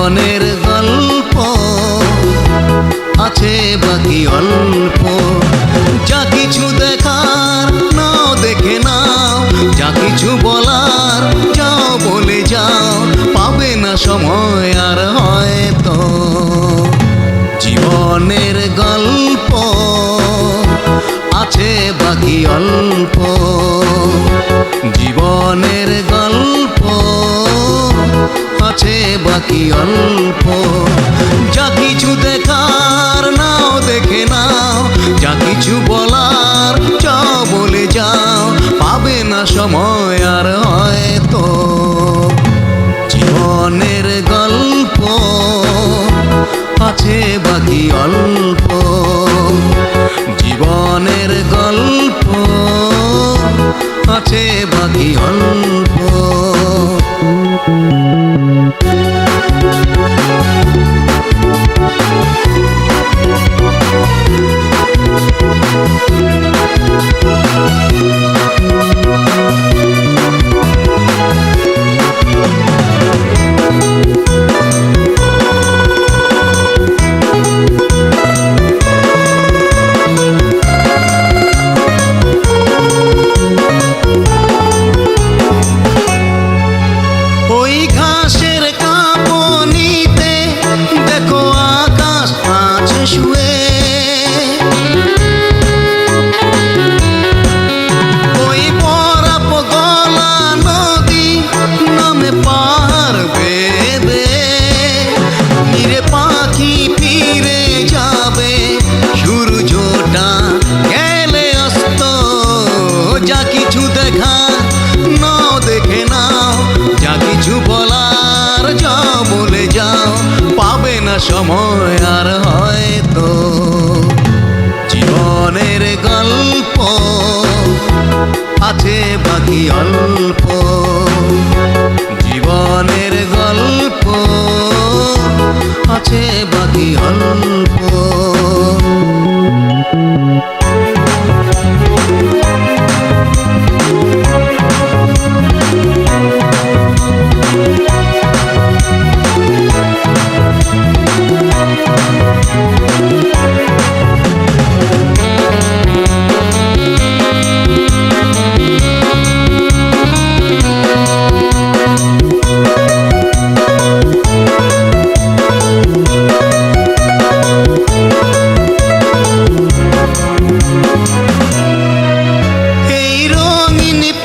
জীবনের গল্প আছে বাকি অল্প। যা কিছু দেখার নাও দেখে নাও, যা কিছু বলার যাও বলে যাও, পাবে না সময় আর হয়তো। জীবনের গল্প আছে বাকি অল্প। জীবনের গল্প আছে বাকি অল্প। যা কিছু দেখার নাও দেখে নাও, যা কিছু বলার যাও বলে যাও, পাবে না সময় আর হয়তো। জীবনের গল্প আছে বাকি অল্প। জীবনের গল্প আছে বাকি অল্প। ওই ঘাসের কাঁপনিতে দেখো আকাশ আছে শুয়ে। ওই বরফ গলা নদী নামে পাহাড় বেয়ে নিরে পাখি ফিরে যাবে সূর্যটা গেলে অস্ত। যা কিছু দেখা নাও দেখে নাও, যা কিছু বলার যাও বলে যাও, পাবে না সময় আর হয়তো। জীবনের গল্প আছে বাকি অল্প। জীবনের গল্প আছে বাকি অল্প।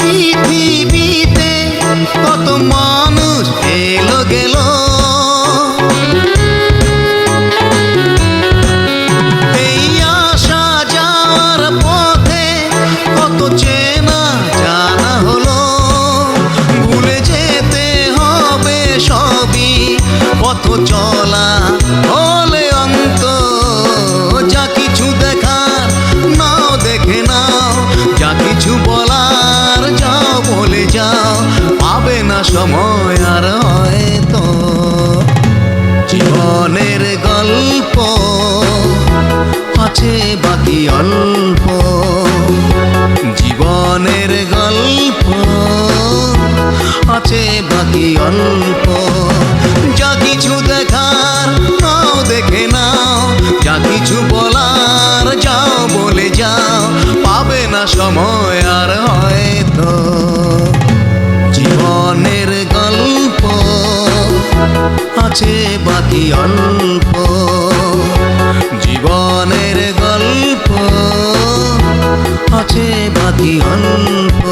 পৃথিবীতে কত মানুষ এলো গেল, এই আসা যাওয়ার পথে কত চেনা জানা হলো। ভুলে যেতে হবে সবই পথ চলা হলে অন্ত। যা কিছু দেখার নাও দেখে নাও, যা কিছু বলার যাও বলে যাও, পাবে না সময় আর হয়তো। জীবনের গল্প আছে বাকি অল্প। জীবনের গল্প আছে বাকি অল্প। যা কিছু দেখার নাও দেখে নাও, যা কিছু বলার যাও বলে যাও, পাবে না সময় আর হয়তো। জীবনের গল্প আছে বাকি অল্প। জীবনের গল্প আছে বাকি অল্প।